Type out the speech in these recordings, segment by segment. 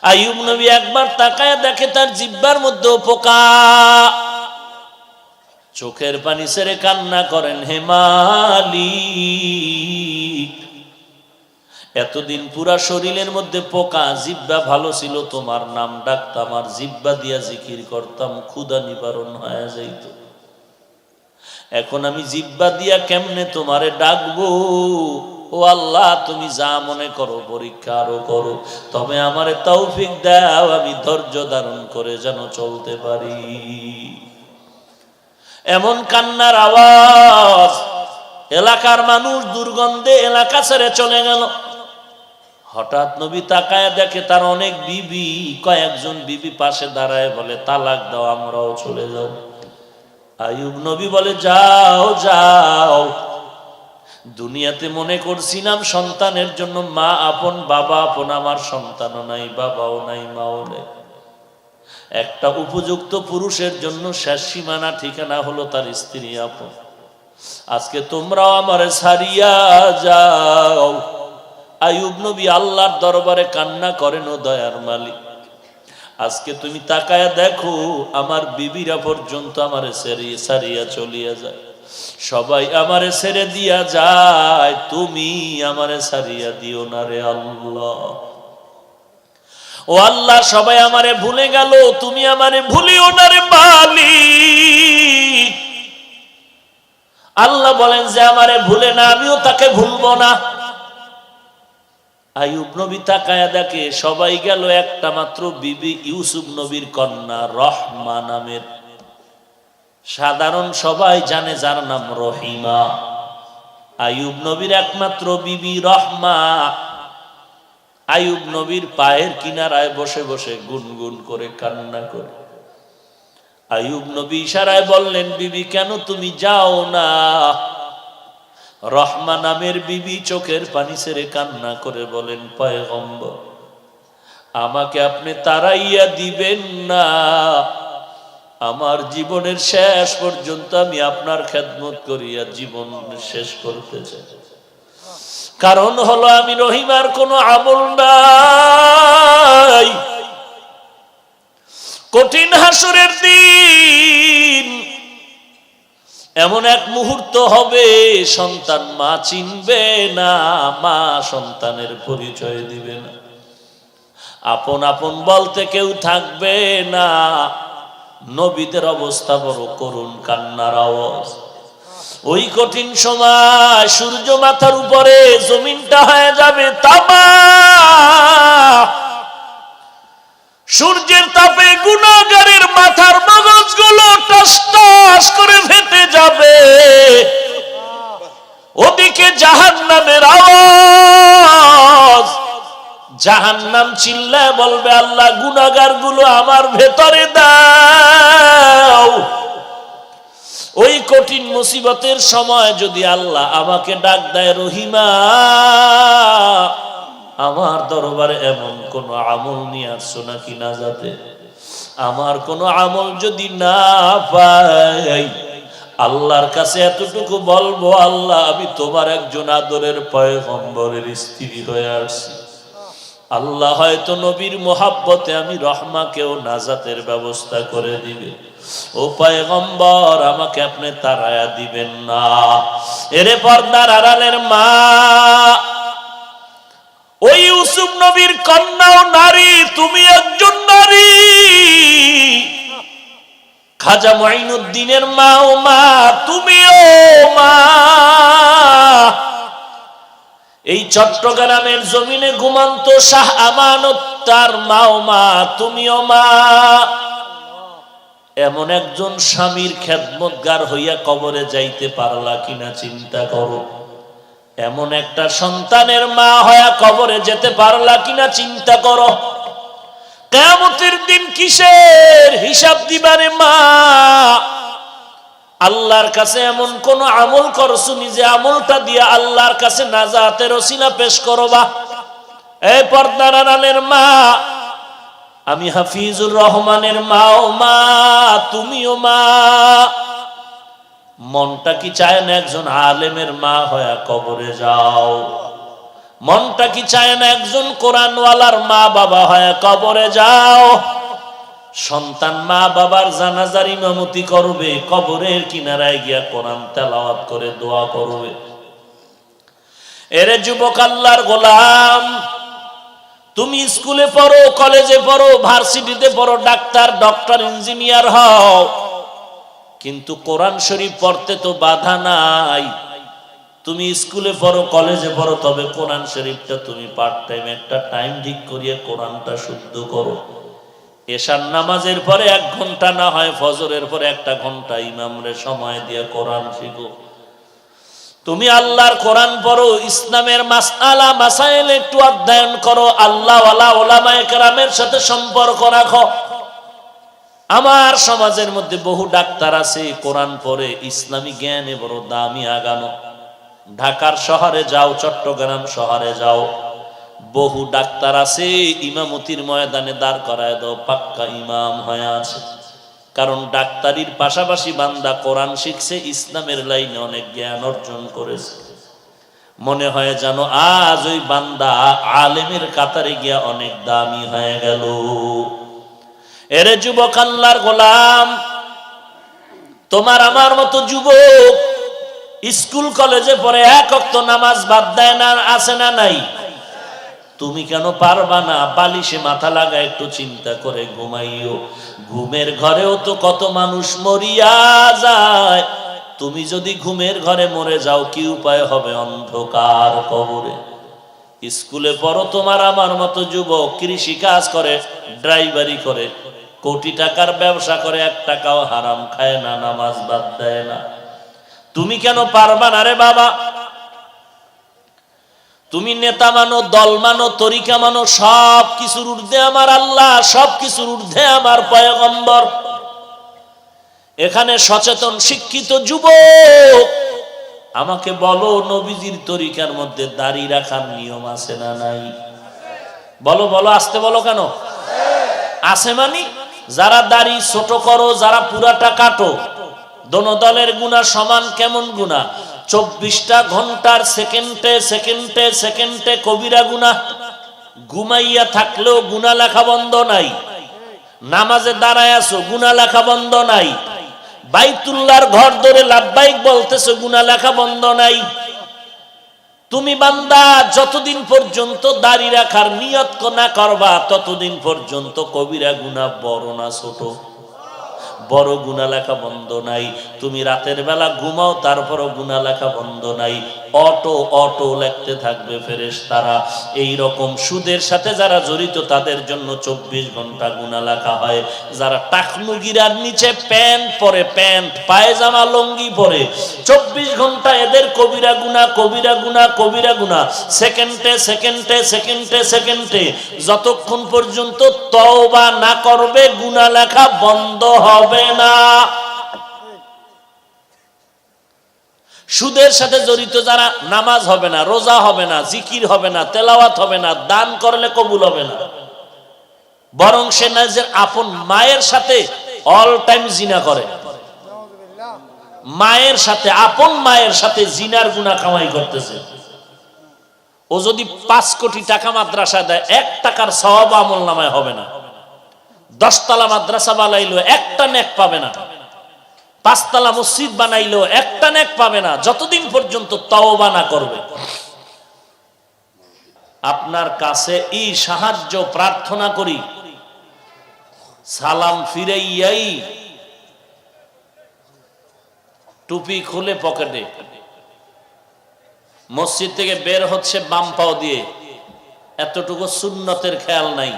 আইয়ুব নবী একবার তাকায় দেখে তার জিহ্বার মধ্যে পোকা। চোখের পানি ছেড়ে কান্না করেন, হে মালিক, এতদিন পুরা শরীরের মধ্যে পোকা, জিহ্বা ভালো ছিল, তোমার নাম ডাকতাম আর জিহ্বা দিয়া জিকির করতাম, ক্ষুধা নিবারণ হয়ে যাইত। এখন আমি জিহ্বা দিয়া কেমনে তোমারে ডাকবো? ও আল্লাহ, তুমি যা মনে করো পরীক্ষা আরো করো, তবে আমারে তৌফিক দাও, আমি ধৈর্য ধারণ করে যেন চলতে পারি। এমন কান্নার আওয়াজ, এলাকার মানুষ দুর্গন্ধে এলাকা ছেড়ে চলে গেল। হঠাৎ নবী তাকায় দেখে তার অনেক বিবি, কয়েকজন বিবি পাশে দাঁড়ায় বলে, তালাক দাও, আমরাও চলে যাও। আইয়ুব নবী বলে, যাও যাও, দুনিয়াতে মনে করছিলাম সন্তানের জন্য মা আপন বাবা আপন, আমার সন্তানও নাই, বাবাও নাই, মাও নেই। একটা উপযুক্ত পুরুষের জন্য শেষ সীমানা ঠিকানা হলো তার স্ত্রী আপন। আজকে তোমরাও আমারে ছাড়িয়া যাও। আইয়ুব নবী আল্লাহর দরবারে কান্না করেন, ও দয়ার মালিক, আজকে তুমি তাকায়া দেখো আমার বিবিরা পর্যন্ত আমারে ছাড়িয়া চলিয়া যায়, সবাই আমারে ছেড়ে দিয়া যায়, তুমি আমারে ছাড়িয়া দিও না রে আল্লাহ। ও আল্লাহ, সবাই আমারে ভুলে গেল, তুমি আমারে ভুলিও না রে মালিক। আল্লাহ বলেন যে আমারে ভুলে না, আমিও তাকে ভুলবো না। আইয়ুব নবী তাকায়া দেখে সবাই গেল, একটা মাত্র বিবি ইউসুফ নবীর কন্যা রহমা নামের, সাধারণ সবাই জানে যার নাম রহিমা। আইয়ুব নবীর একমাত্র বিবি রহমা আইয়ুব নবীর পায়ের কিনারায় বসে বসে গুনগুন করে কান্না করে। আইয়ুব নবী ইশারায় বললেন, বিবি কেন তুমি যাও না? রহমা নামের বিবি চোখের পানি ছেড়ে কান্না করে বলেন, পয়গম্বর, আমাকে আপনি তাড়াইয়া দিবেন না, আমার জীবনের শেষ পর্যন্ত আমি আপনার খেদমত করিয়া জীবন শেষ করতে চাই। কারণ হলো আমি রহিমার কোনো আমল নাই। কঠিন হাসরের দিন এমন এক মুহূর্ত হবে, সন্তান মা চিনবে না, মা সন্তানের পরিচয় দিবে না, আপন আপন বলতে কেউ থাকবে না। নবীদের অবস্থা বড় করুণ, কান্নার আওয়াজ। ওই কঠিন সময় সূর্য মাথার উপরে, জমিনটা হয়ে যাবে তামা, সূর্যের তাপে গুনাহগারের মাথার মগজগুলো টস টস করে ফেটে যাবে। ওদিকে জাহান্নামের আওয়াজ, জাহান্নাম চিল্লায় বলবে, আল্লাহ গুনাহগারগুলো আমার ভেতরে দাও। ওই কঠিন মুসিবতের সময় যদি আল্লাহ আমাকে ডাক দেয়, রহিমা, আমার দরবারে এমন কোন আমল নিয়ে আসছো নাকি না, যাতে আমার কোন আমল যদি না পাই, আল্লাহর কাছে এতটুকু বলবো, আল্লাহ আমি তোমার একজন আদরের পয়গম্বরের স্ত্রী হয়ে আসছি। আল্লাহ হয়তো নবীর মোহাব্বতে আমি রহমাকেও নাজাতের ব্যবস্থা করে দিবে। ও পয়গম্বর, আমাকে আপনি তাড়ায়া দিবেন না। এরে পর্দার আড়ালের মা, ওই ইউসুফ নবীর কন্যা ও নারী, তুমি একজন নারী। খাজা মুঈনুদ্দিনের মা ও মা, তুমিও মা। এই চট্টগ্রামের জমিনে ঘুমন্ত শাহ আমানত তার মা ও মা, তুমিও মা। এমন একজন স্বামীর খেদমতগার হইয়া কবরে যাইতে পারলা কিনা চিন্তা করো। এমন একটা সন্তানের মা হইয়া কবরে যেতে পারলা কিনা চিন্তা করো। কিয়ামতের দিন কিসের হিসাব দিবারে মা? আল্লাহর কাছে এমন কোন আমল করছো যে আমলটা দিয়া আল্লাহর কাছে নাজাতের ওসিলা পেশ করবা। এই পর্দার আড়ালের মা, আমি হাফিজুর রহমানের মা ও মা, তুমিও মা। মনটা কি চায় না একজন আলেমের মা হয়ে কবরে যাও? মনটা কি চায় না একজন কোরআনওয়ালার মা বাবা হয়ে কবরে যাও, সন্তান মা বাবার জানাজার ইমামতি করবে, কবরের কিনারায় গিয়া কোরআন তেলাওয়াত করে দোয়া করবে। এরে যুবক আল্লাহর গোলাম, তুমি স্কুলে পড়ো, কলেজে পড়ো, ভার্সিটিতে পড়ো, ডাক্তার, ডক্টর, ইঞ্জিনিয়ার হও, কিন্তু কোরআন শরীফ পড়তে তো বাধা নাই। তুমি স্কুলে পড়ো, কলেজে পড়ো, তবে কোরআন শরীফটা তুমি পার্ট টাইম একটা টাইম ঠিক করিয়ে কোরআনটা শুদ্ধ করো। এশার নামাজের পরে 1 ঘন্টা, না হয় ফজরের পরে 1 ঘন্টা ইমামরে সময় দিয়ে কোরআন শিখো। তুমি আল্লাহর কোরআন পড়ো, ইসলামের মাসআলা মাসাইল একটু অধ্যয়ন করো, আল্লাহওয়ালা ওলামায়ে কেরামের সাথে সম্পর্ক রাখো। আমার সমাজের মধ্যে বহু ডাক্তার আছে, কোরআন পড়ে, ইসলামী জ্ঞানে বড় দামি আগানো। ঢাকার শহরে যাও, চট্টগ্রাম শহরে যাও, বহু ডাক্তার আছে, ইমামতির ময়দানে দাঁড় করায় দাও, পাক্কা ইমাম হয়ে আছে। কারণ ডাক্তারির পাশাপাশি বান্দা কোরআন শিখছে, ইসলামের লাইনে অনেক জ্ঞান অর্জন করেছে। মনে হয় যেন আজ ওই বান্দা আলেমের কাতারে গিয়া অনেক দামি হয়ে গেল। এরে যুবক আল্লাহর গোলাম, তোমার আমার মতো যুবক স্কুল কলেজে পড়ে 1 ওয়াক্ত নামাজ বাদ দেয় না, আছে না নাই? তুমি কেন পারবা না? বালিশে মাথা লাগা একটু চিন্তা করে ঘুমাইও। ঘুমের ঘরেও তো কত মানুষ মরিয়া যায়। তুমি যদি ঘুমের ঘরে মরে যাও, কি উপায় হবে? অন্ধকার কবরে। স্কুলে পড়ো তোমার আমার মতো যুবক, কৃষি কাজ করে, ড্রাইভারি করে, কোটি টাকার ব্যবসা করে, 1 টাকাও হারাম খায় না, নামাজ বাদ দেয় না। তুমি কেন পারবা না রে বাবা? তুমি নেতা মানো, দল মানো, তরিকা মানো, সব কিছুর ঊর্ধ্বে আমার আল্লাহ, সব কিছুর ঊর্ধ্বে আমার পয়গম্বর। এখানে সচেতন শিক্ষিত যুবক, আমাকে বলো, নবীজির তরিকার মধ্যে দাড়ি রাখার নিয়ম আছে না নাই? বলো বলো, আসতে বলো কেন? আছে মানে যারা দাড়ি ছোট করো, যারা পুরাটা কাটো, দোনো দলের গুনাহ সমান। কেমন গুনাহ? 24টা ঘন্টার সেকেন্ডে সেকেন্ডে সেকেন্ডে কবিরা গুনাহ। ঘুমাইয়া থাকলেও গুনাহ লেখা বন্ধ নাই। নামাজে দাঁড়ায় আছো, গুনাহ লেখা বন্ধ নাই। বাইতুল্লাহর ঘর ধরে লাব্বাইক বলতেছো, গুনাহ লেখা বন্ধ নাই। তুমি বান্দা যতদিন পর্যন্ত দাড়ি রাখার নিয়ত না করবা, ততদিন পর্যন্ত কবিরা গুনাহ বড় না ছোট? বড় গুনাহ লেখা বন্ধ নাই। তুমি রাতের বেলা ঘুমাও, তারপরও গুনাহ লেখা বন্ধ নাই। অটো অটো লিখতে থাকবে ফেরেশতারা। এই রকম সুদের সাথে যারা জড়িত, তাদের জন্য 24 ঘন্টা গুনাহ লেখা হয়। যারা টাকনু গিরার নিচে প্যান্ট পরে, প্যান্ট পায়জামা লঙ্গি পরে, 24 ঘন্টা এদের কবিরা গুনাহ, কবিরা গুনাহ, কবিরা গুনাহ। সেকেন্ডে সেকেন্ডে সেকেন্ডে সেকেন্ডে যতক্ষণ পর্যন্ত তওবা না করবে, গুনাহ লেখা বন্ধ হবে না। সুদের সাথে জড়িত যারা, নামাজ হবে না, রোজা হবে না, জিকির হবে না, তেলাওয়াত হবে না, দান করলে কবুল হবে না, বরং সে নিজের আপন মায়ের সাথে অল টাইম জিনা করে। মায়ের সাথে, আপন মায়ের সাথে জিনার গুনাহ কামাই করতেছে। ও যদি 5 কোটি টাকা মাদ্রাসায় দেয়, 1 টাকার সওয়াব আমলনামায় হবে না। 10 তলা মাদ্রাসা বানাইলো, একটা নেক পাবে না। 5 তলা মসজিদ বানাইলো, একটা নেক পাবে না, যতদিন পর্যন্ত তওবা না করবে। আপনার কাছে এই সাহায্য প্রার্থনা করি, সালাম ফিরাইয়াই টুপি খুলে পকেটে, মসজিদ থেকে বের হচ্ছে বাম পাও দিয়ে, এতটুকু সুন্নতের খেয়াল নাই।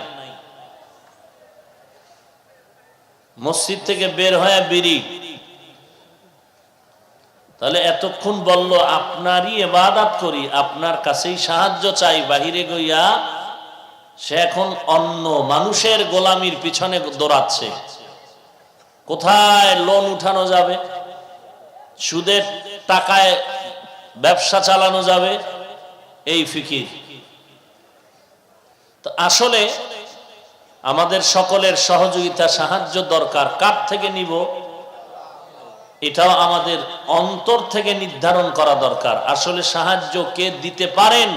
মসজিদ থেকে বের হয়ে বিড়ি, তাহলে এতক্ষণ বলল আপনারই ইবাদত করি, আপনার কাছেই সাহায্য চাই, বাহিরে গইয়া সে এখন অন্য মানুষের গোলামির পিছনে দৌড়াচ্ছে। কোথায় লোন উঠানো যাবে, সুদের টাকায় ব্যবসা চালানো যাবে, এই ফিকির। তো আসলে আমাদের সকলের সহযোগিতা, সাহায্য দরকার। কার থেকে নিব, এটাও আমাদের অন্তর থেকে নির্ধারণ করা দরকার। আসলে সাহায্য কে দিতে পারেন,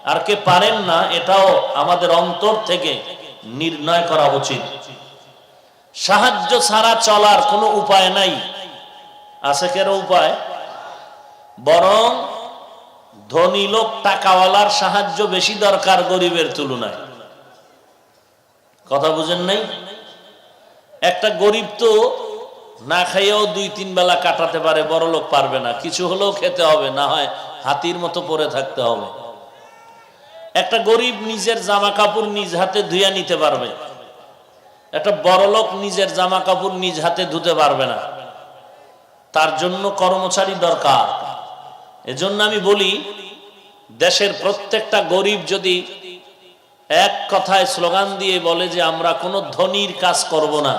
আর কে পারেন না, এটাও আমাদের অন্তর থেকে নির্ণয় করা উচিত। সাহায্য ছাড়া চলার কোনো উপায় নাই। আছে কেন উপায়? বরং ধনী লোক টাকাওয়ালার সাহায্য বেশি দরকার গরিবের তুলনায়। কথা বুঝেন নাই? একটা গরিব তো না খাইয়েও 2-3 বেলা কাটাতে পারে, বড় লোক পারবে না। কিছু হলেও খেতে হবে, না হয় হাতির মতো পড়ে থাকতে হবে। একটা গরিব নিজের জামা কাপড় নিজ হাতে ধুইয়া নিতে পারবে, একটা বড় লোক নিজের জামা কাপড় নিজ হাতে ধুতে পারবে না। তার জন্য কর্মচারী দরকার। এজন্য আমি বলি, দেশের প্রত্যেকটা গরিব যদি এক কথায় স্লোগান দিয়ে বলে যে আমরা কোনো ধনীর কাজ করব না,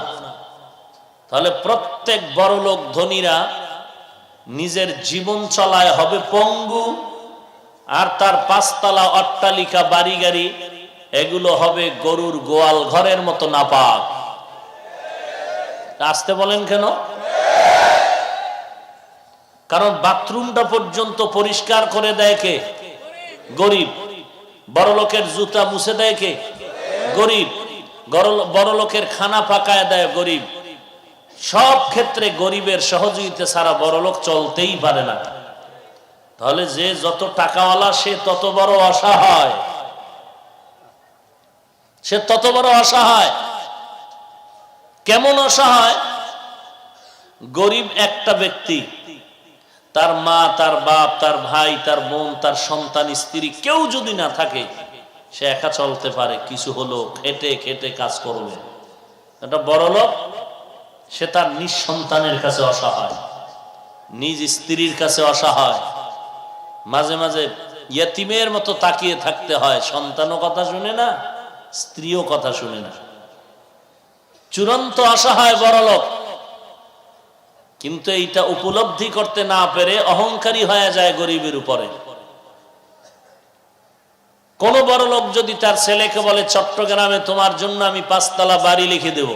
তাহলে প্রত্যেক বড় লোক ধনীরা নিজের জীবন চলায় হবে পঙ্গু, আর তার 5 তলা অট্টালিকা বাড়ি গাড়ি এগুলো হবে গরুর গোয়াল ঘরের মতো নাপাক। আসতে বলেন কেন? কারণ বাথরুমটা পর্যন্ত পরিষ্কার করে দেয় কে? গরিব। বড় লোকের জুতা মুছে দেয় কে? গরিব। বড় লোকের খানা পাকায় দেয় গরিব। সব ক্ষেত্রে গরিবের সহযোগিতা ছাড়া বড় লোক চলতেই পারে না। তাহলে যে যত টাকাওয়ালা সে তত বড় অসহায়, সে তত বড় অসহায়। কেমন অসহায়? গরিব একটা ব্যক্তি, তার মা, তার বাপ, তার ভাই, তার বোন, তার সন্তান, স্ত্রী কেউ যদি না থাকে, সে একা চলতে পারে। কিছু হলো খেটে খেটে কাজ করবে। একটা বড় লোক, সে তার নিজ সন্তানের কাছে অসহায়, নিজ স্ত্রীর কাছে অসহায়। মাঝে মাঝে ইয়েতিমের মতো তাকিয়ে থাকতে হয়। সন্তানও কথা শুনে না, স্ত্রীও কথা শুনে না। চূড়ান্ত অসহায় বড় লোক। কিন্তু এইটা উপলব্ধি করতে না পেরে অহংকারী হয়ে যায় গরিবের উপরে। কোন বড় লোক যদি তার ছেলেকে বলে চট্টগ্রামে তোমার জন্য আমি 5 তলা বাড়ি লিখে দেব,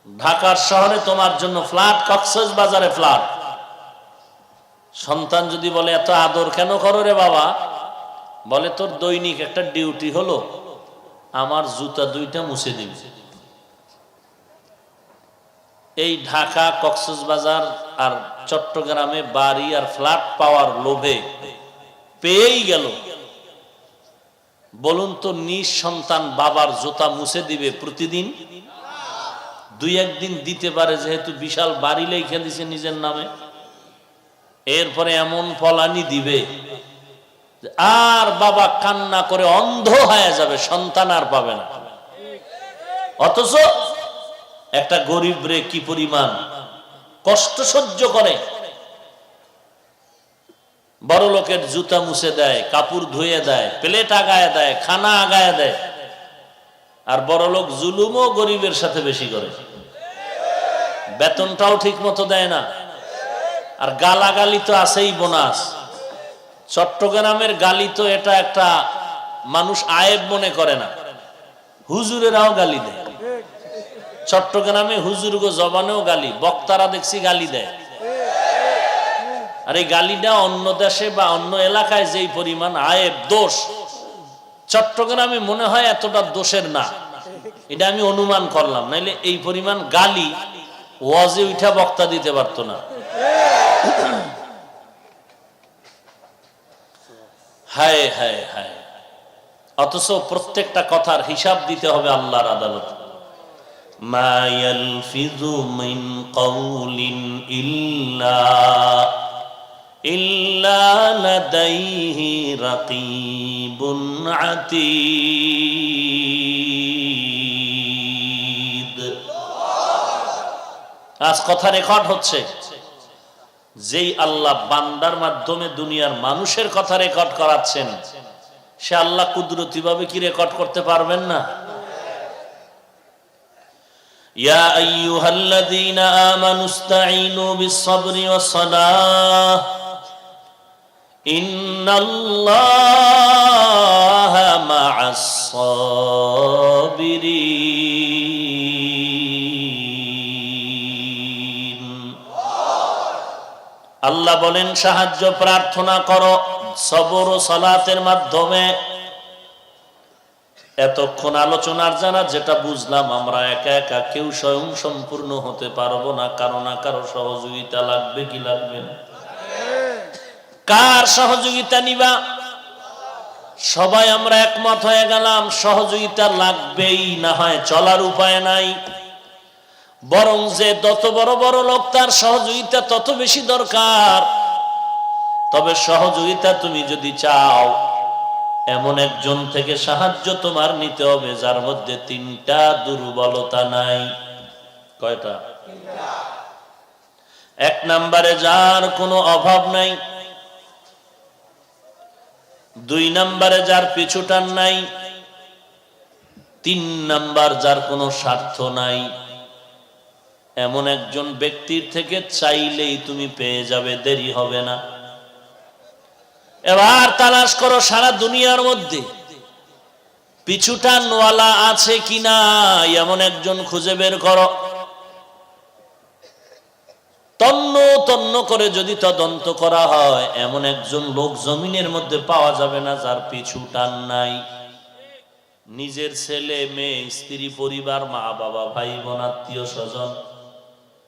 ঢাকার শহরে তোমার জন্য ফ্ল্যাট, কক্সবাজারে ফ্ল্যাট, সন্তান যদি বলে এত আদর কেন করো রে বাবা? বলে তোর দৈনিক একটা ডিউটি হলো আমার জুতা 2টা মুছে দিবি। এই ঢাকা, কক্সবাজার আর চট্টগ্রামে বাড়ি আর ফ্ল্যাট পাওয়ার লোভে পেয়েই গেল। বলুন তো, নিজ সন্তান বাবার জুতা মুছে দিবে প্রতিদিন? 2-1 দিন দিতে পারে, যেহেতু বিশাল বাড়ি লেখা দিছে নিজের নামে। এরপরে এমন ফলানি দিবে আর বাবা কান্না করে অন্ধ হয়ে যাবে, সন্তান আর পাবে না। অথচ একটা গরিব রে কি পরিমাণ কষ্ট সহ্য করে। বড় লোকের জুতা মুছে দেয়, কাপড় ধুয়ে দেয়, প্লেট আগায় দেয়, খানা আগায় দেয়। আর বড় লোক জুলুমও গরিবের সাথে বেশি করে, বেতনটাও ঠিক মতো দেয় না। আর গালাগালি তো আছেই বোনাস। চট্টগ্রামের গালি তো এটা একটা মানুষ আয়েব মনে করে না, হুজুরেরাও গালি দেয়। চট্টগ্রামে হুজুর গো জবানেও গালি, বক্তারা দেখছি গালি দেয়। আর এই গালিটা অন্য দেশে বা অন্য এলাকায় যেই পরিমাণ আয়েব, দোষ, চট্টগ্রামে মনে হয় এতটা দোষের না। এটা আমি অনুমান করলাম, নাইলে এই পরিমাণ গালি ওয়াজে উঠা বক্তা দিতে পারতো না। হায় হায় হায়। অথচ প্রত্যেকটা কথার হিসাব দিতে হবে আল্লাহর আদালত। মা ইয়ালফিযু মিন কাউলিন ইল্লা লাদাইহি রাকীবুন আতীদ। আজ কথা রেকর্ড হচ্ছে। যেই আল্লাহ বান্দার মাধ্যমে দুনিয়ার মানুষের কথা রেকর্ড করাচ্ছেন, সে আল্লাহ কুদরতি ভাবে কি রেকর্ড করতে পারবেন না? ইয়া আইয়ুহাল্লাযীনা আমানুস্তাঈনু বিস-সাবরি ওয়াস-সালাহ ইন্নাল্লাহা মা'আস-সাবিরিন। আল্লাহ বলেন সাহায্য প্রার্থনা করো সবর ও সালাতের মাধ্যমে এতক্ষণ আলোচনার জানা যেটা বুঝলাম, আমরা একা একা কেউ স্বয়ং সম্পূর্ণ হতে পারবো না, কারো না কারো সহযোগিতা লাগবে কি লাগবে না? কার সহযোগিতা নিবা? সবাই আমরা একমত হয়ে গেলাম সহযোগিতা লাগবেই, না হয় চলার উপায় নাই। বরং যে যত বড় বড় লোক তার সহযোগিতা তত বেশি দরকার। তবে সহযোগিতা তুমি যদি চাও, এমন একজন থেকে সাহায্য তোমার নিতে হবে যার মধ্যে তিনটা দুর্বলতা নাই। কয়টা? এক নম্বরে যার কোনো অভাব নাই, দুই নম্বরে যার পিছুটান নাই, তিন নাম্বার যার কোনো স্বার্থ নাই। এমন একজন ব্যক্তির থেকে চাইলেই তুমি পেয়ে যাবে, দেরি হবে না। এবার তালাশ করো সারা দুনিয়ার মধ্যে পিছুটানওয়ালা আছে কিনা, এমন একজন খুঁজে বের করো। তন্ন তন্ন করে যদি তদন্ত করা হয়, এমন একজন লোক জমিনের মধ্যে পাওয়া যাবে না যার পিছু টান নাই। নিজের ছেলে মেয়ে, স্ত্রী, পরিবার, মা বাবা, ভাই বোন, আত্মীয় স্বজন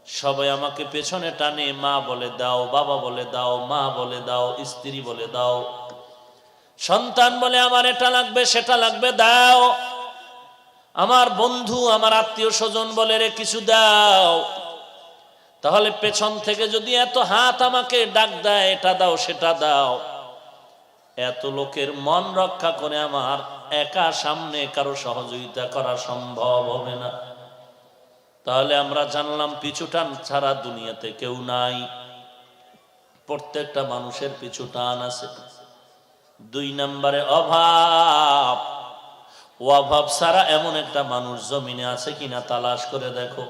সবাই আমাকে পেছনে টানে, মা বলে দাও, বাবা বলে দাও, মা বলে দাও, স্ত্রী বলে দাও, সন্তান বলে আমার এটা লাগবে সেটা লাগবে দাও, আমার বন্ধু আমার আত্মীয় স্বজন বলে রে কিছু দাও। তাহলে পেছন থেকে যদি এত হাত আমাকে ডাক দেয়, এটা দাও সেটা দাও, এত লোকের মন রক্ষা করে আমার একা সামনে কারো সহযোগিতা করা সম্ভব হবে না। তাহলে আমরা জানলাম পিছুটান ছাড়া দুনিয়াতে কেউ নাই, প্রত্যেকটা মানুষের পিছুটান আছে। দুই নম্বরে অভাব। ও অভাব ছাড়া এমন একটা মানুষ জমিনে আছে কিনা তালাশ করে দেখো।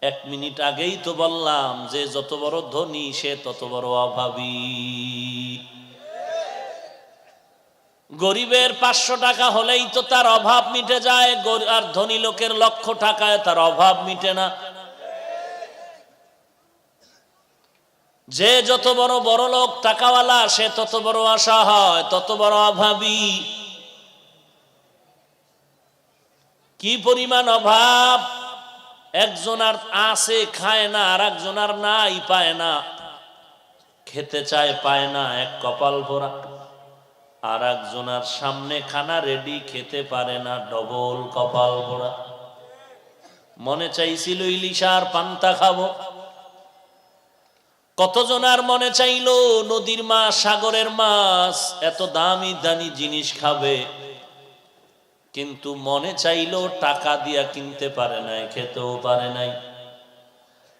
এক মিনিট আগেই তো বললাম যে যত বড় ধনী সে তত বড় অভাবী। গরিবের 500 টাকা হলেই তো তার অভাব মিটে যায়, আর ধনী লোকের 1,00,000 টাকায় তার অভাব মিটে না। যে যত বড় বড় লোক টাকাওয়ালা সে তত বড় আশা হয়, তত বড় অভাবী। কি পরিমাণ অভাব! একজন আর আছে খায় না, আর একজন আর নাই পায় না। খেতে চায় পায় না, এক কপাল ভরা। আর একজনের সামনে খানা রেডি, খেতে পারে না, ডবল কপাল ভরা। মনে চাইছিল ইলিশার পান্তা খাবো, কতজনার মনে চাইলো নদীর মাছ, সাগরের মাছ, এত দামি দামি জিনিস খাবে, কিন্তু মনে চাইলো টাকা দিয়া কিনতে পারে নাই, খেতেও পারে নাই।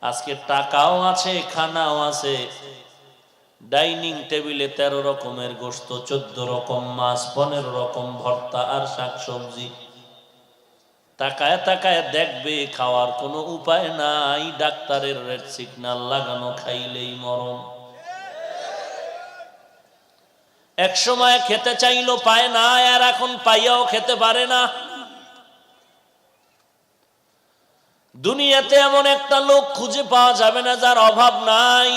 আজকে টাকাও আছে, খানাও আছে, ডাইনিং টেবিলে 13 রকমের গোশত, 14 রকম মাছ, 15 রকম ভর্তা আর শাকসবজি। তাকায় তাকায় দেখবে, খাওয়ার কোনো উপায় নাই, ডাক্তারের রেড সিগন্যাল লাগানো, খাইলেই মরণ। এক সময় খেতে চাইলো পায় না, আর এখন পাইয়াও খেতে পারে না। দুনিয়াতে এমন একটা লোক খুঁজে পাওয়া যাবে না যার অভাব নাই।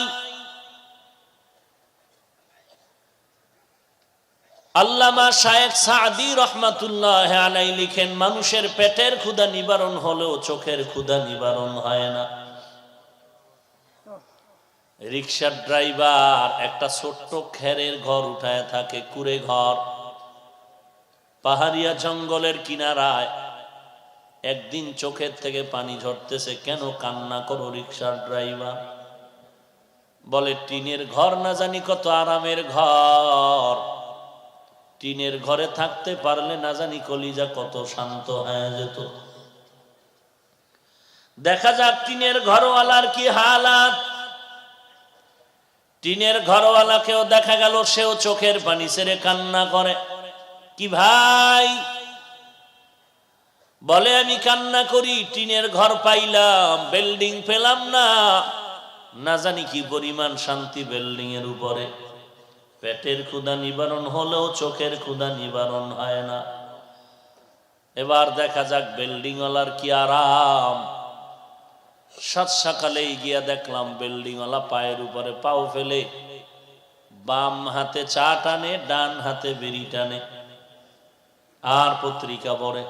আল্লামা শায়েখ সাদি রহমাতুল্লাহ আলাইহি লিখেন, মানুষের পেটের ক্ষুধা নিবারণ হলেও চোখের ক্ষুধা নিবারণ হয় না। রিকশার ড্রাইভার একটা ছোট্ট খেরের ঘর উঠায় থাকে, কুড়ে ঘর, পাহাড়িয়া জঙ্গলের কিনারায়। একদিন চোখের থেকে পানি ঝরতেছে, কেন কান্না করো রিকশার ড্রাইভার? বলে টিনের ঘর না জানি কত আরামের ঘর, টিনের ঘরে থাকতে পারলে না জানি কলিজা কত শান্ত হয়ে যেত। দেখা যাক টিনের ঘরওয়ালার কি হালাত। টিনের ঘরওয়ালাকেও দেখা গেল সেও চোখের পানি ছেড়ে কান্না করে। কি ভাই? বলে আমি কান্না করি, টিনের ঘর পাইলাম, বিল্ডিং পেলাম না, না জানি কি পরিমাণ শান্তি বিল্ডিং এর উপরে। পেটের ক্ষুধা নিবারণ হলেও চোখের ক্ষুধা নিবারণ হয় না। এবার দেখা যাক বিল্ডিং ওয়ালার কি আরাম। সাত সকালেই গিয়া দেখলাম বিল্ডিং ওয়ালা পায়ের উপরে পাও ফেলে বাম হাতে চা টানে, ডান হাতে বিড়ি টানে, আর পত্রিকা পড়ে।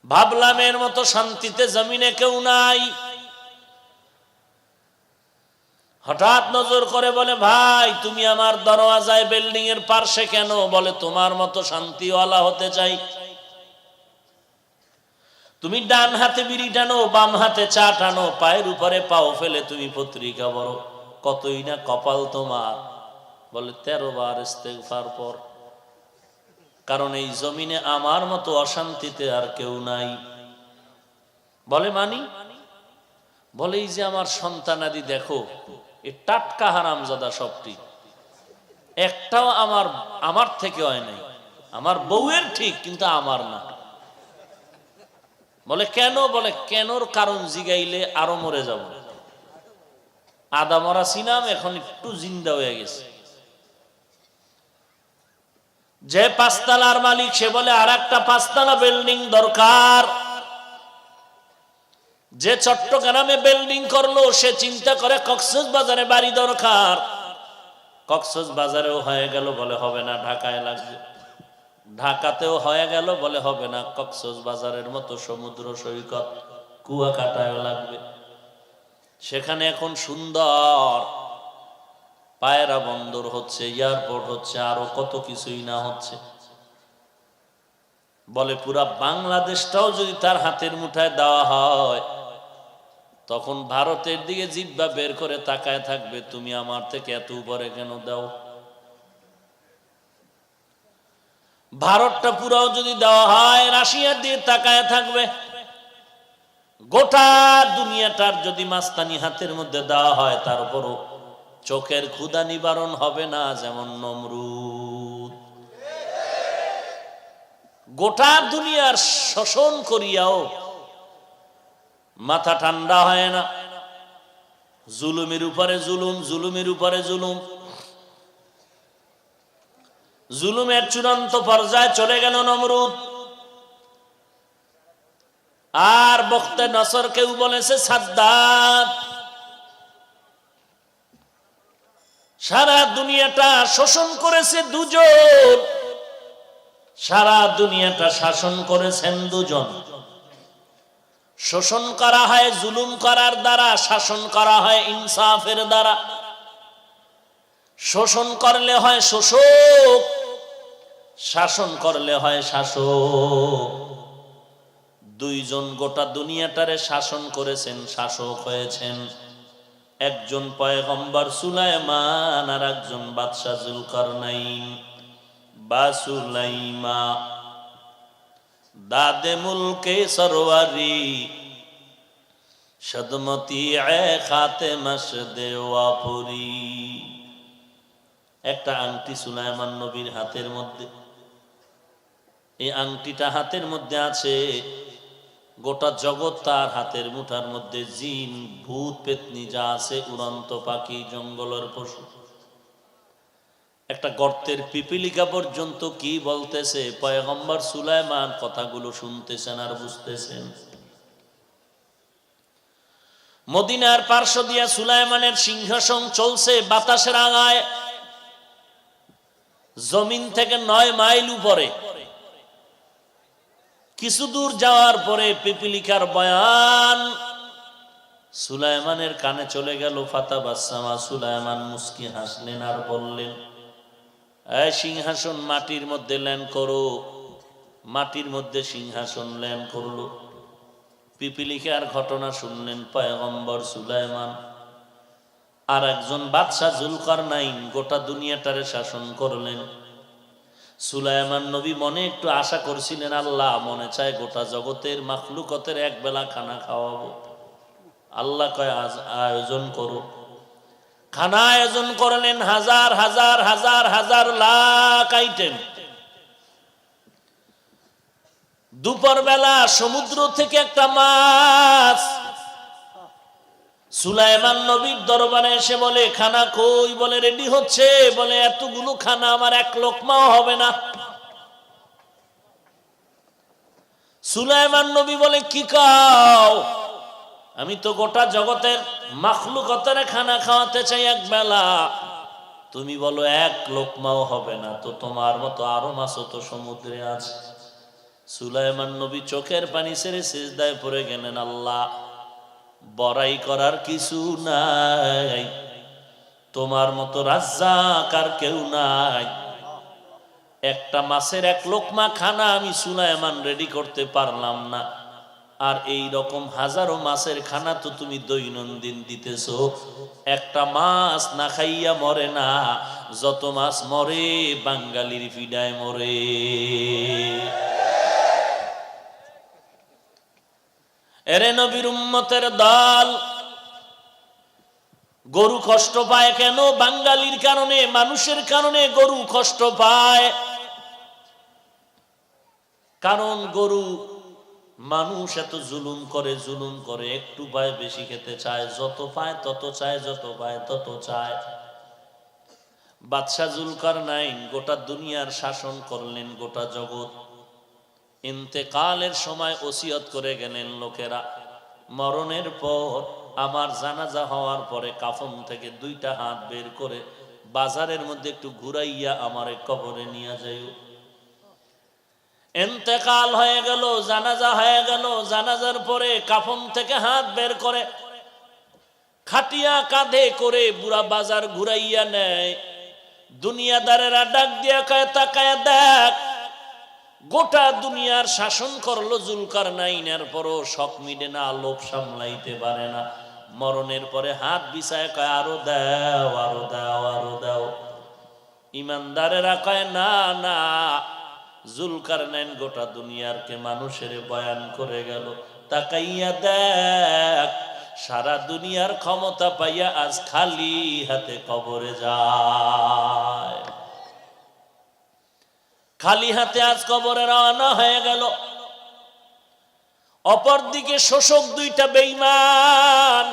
ভাবলাম এর মতো শান্তিতে জমিনে কেউ নাই। হঠাৎ নজর করে বলে, ভাই তুমি আমার দরওয়াজায় বিল্ডিং এর পার্শ্বে কেন? বলে তোমার মতো শান্তিওয়ালা হতে চাই। তুমি ডান হাতে বিড়ি টানো, বাম হাতে চা টানো, পায়ের উপরে পাও ফেলে তুমি পত্রিকা পড়ো, কতই না কপাল তোমার। বলে 13 বার ইস্তেগফার পর, কারণ এই জমিনে আমার মতো অশান্তিতে আর কেউ নাই। বলে মানি? বলে এই যে আমার সন্তানাদি দেখো, এ টাটকা হারামজাদা সবটি, একটাও আমার থেকে হয় নাই। আমার বউয়ের ঠিক, কিন্তু আমার না। বলে কেন? বলে কেনর কারণ জিগাইলে আরো মরে যাব। আদা মরা ছিলাম, এখন একটু জিন্দা হয়ে গেছে। যে 5 তলার মালিক সে বলে আর একটা 5 তলা বিল্ডিং দরকার। যে চট্টগ্রামে বিল্ডিং করলো সে চিন্তা করে কক্সবাজারে বাড়ি দরকার। কক্সবাজারেও হয়ে গেল, বলে হবে না, ঢাকায় লাগবে। ঢাকাতেও হয়ে গেল, বলে হবে না, কক্সবাজারের মতো সমুদ্র সৈকত কুয়াকাটায় লাগবে। সেখানে এখন সুন্দর পায়রা বন্দর হচ্ছে, এয়ারপোর্ট হচ্ছে, আরো কত কিছুই না হচ্ছে। বলে পুরা বাংলাদেশটাও যদি তার হাতের মুঠায় দেওয়া হয়, তখন ভারতের দিকে জিহ্বা বের করে তাকায় থাকবে, তুমি আমার থেকে এত উপরে কেন দাও? ভারতটা পুরাও যদি দেওয়া হয়, রাশিয়ার দিয়ে তাকায় থাকবে। গোটা দুনিয়াটার যদি মাস্তানি হাতের মধ্যে দেওয়া হয়, তার উপরও চোখের ক্ষুধা নিবারণ হবে না, যেমন নমরুদ। গোটা দুনিয়ার শোষণ করিয়াও মাথা ঠান্ডা হয় না। জুলুমের উপরে জুলুম, জুলুমের উপরে জুলুম। জুলুমের চূড়ান্ত পর্যায়ে চলে গেল নমরুদ। আর বখতে নসর কেউ বলেছে সাদ্দাত। সারা দুনিয়াটা শোষণ করেছে দুজন, সারা দুনিয়াটা শাসন করেছেন দুজন। শোষণ করা হয় জুলুম করার দ্বারা, শাসন করা হয় ইনসাফের দ্বারা। শোষণ করলে হয় শোষক, শাসন করলে হয় শাসক। দুইজন গোটা দুনিয়াটারে শাসন করেছেন, শাসক হয়েছেন। একজন পয়গম্বর সুলাইমান, আর একজন বাদশা জুলকারনাইন বা সুলাইমা। দাদে মুলকে সরওয়ারি সদমতি এ খাতে মসদে ওয়াপুরি। একটা আংটি সুলাইমান নবীর হাতের মধ্যে। এই আংটিটা হাতের মধ্যে আছে, গোটা জগৎ তার হাতের মুঠার মধ্যে। জিন ভূত পেতনি যা আছে, উড়ন্ত পাখি, জঙ্গলের পশু, একটা গর্তের পিপিলিকা পর্যন্ত কি বলতেছে পয়গম্বর সুলাইমান কথাগুলো শুনতেছেন আর বুঝতেছেন। মদিনার পার্শ্ব দিয়া সুলাইমানের সিংহাসন চলছে বাতাসের আগায়, জমিন থেকে 9 মাইল উপরে। কিছু দূর যাওয়ার পরে পিপিলিকার বয়ান সুলাইমানের কানে চলে গেল। ফাতাবাসসামা, সুলাইমান মুস্কি হাসলেন আর বললেন, এই সিংহাসন মাটির মধ্যে ল্যান্ড করো। মাটির মধ্যে সিংহাসন ল্যান্ড করলো। পিপিলিকার ঘটনা শুনলেন পয়গম্বর সুলাইমান। আর একজন বাদশা জুলকারনাইন গোটা দুনিয়াটারে শাসন করলেন। সুলাইমান নবী মনে একটু আশা করছিলেন, আল্লাহ মনে চায় গোটা জগতের মাখলুকতের এক বেলা খানা খাওয়াবো। আল্লাহ কয় আয়োজন করো। খানা আয়োজন করলেন, হাজার হাজার হাজার হাজার লাখ আইটেম। দুপুর বেলা সমুদ্র থেকে একটা মাছ সুলাইমান নবীর দরবারে এসে বলে, খানা কই? বলে রেডি হচ্ছে। বলে এতগুলো খানা আমার এক লোকমাও হবে না। সুলাইমান নবী বলে, কি কাও? আমি তো গোটা জগতের মাখলুকতের খানা খাওয়াতে চাই এক বেলা। তুমি বলো এক লোকমাও হবে না, তো তোমার মতো আরো মাছও তো সমুদ্রে আছে। সুলাইমান নবী চোখের পানি ছেড়ে সিজদায় পড়ে গেলেন, আল্লাহ বড়াই করার কিছু নাই, তোমার মতো রাজ্জাক আর কেউ নাই। একটা মাছের এক লোকমা খানা আমি সুলাইমান রেডি করতে পারলাম না, আর এই রকম হাজারো মাছের খানা তো তুমি দৈনন্দিন দিতেছো। একটা মাছ না খাইয়া মরে না, যত মাছ মরে বাঙালির ফিডায় মরে। এরে নবীর উম্মতের দল, গরু কষ্ট পায় কেন? বাঙালির কারণে, মানুষের কারণে গরু কষ্ট পায়। কারণ গরু, মানুষ এত জুলুম করে, একটু পায় বেশি খেতে চায়, যত পায় তত চায়, যত পায় তত চায়। বাদশাহ জুলকারনাইন গোটা দুনিয়ার শাসন করলেন, গোটা জগৎ। ইন্তেকালের সময় ওসিয়ত করে গেলেন, লোকেরা মরণের পর, আমার জানাজা হওয়ার পরে কাফন থেকে 2টা হাত বের করে বাজারের মধ্যে একটু ঘুরাইয়া আমারে কবরে নিয়ে যাইও। ইন্তেকাল হয়ে গেল, জানাজা হয়ে গেল, জানাজার পরে কাফন থেকে হাত বের করে খাটিয়া কাঁধে করে বুড়া বাজার ঘুরাইয়া নেয়। দুনিয়াদারেরা ডাক দিয়া কয়, তাকায় দেখ, গোটা দুনিয়ার শাসন করলো জুলকারনাইনের, পরও শখ মিটে না, লোভ সামলাইতে পারে না। মরণের পরে হাত বিছায় কয়, আরো দাও, আরো দাও, আরো দাও। ইমানদারেরা কয়, না না, জুলকারনাইন গোটা দুনিয়ারকে মানুষের বয়ান করে গেল, তাকাইয়া দেখ, সারা দুনিয়ার ক্ষমতা পাইয়া আজ খালি হাতে কবরে যায়। খালি হাতে আজ কবরে রওনা হয়ে গেল। অপরদিকে শোষক 2টা বেঈমান,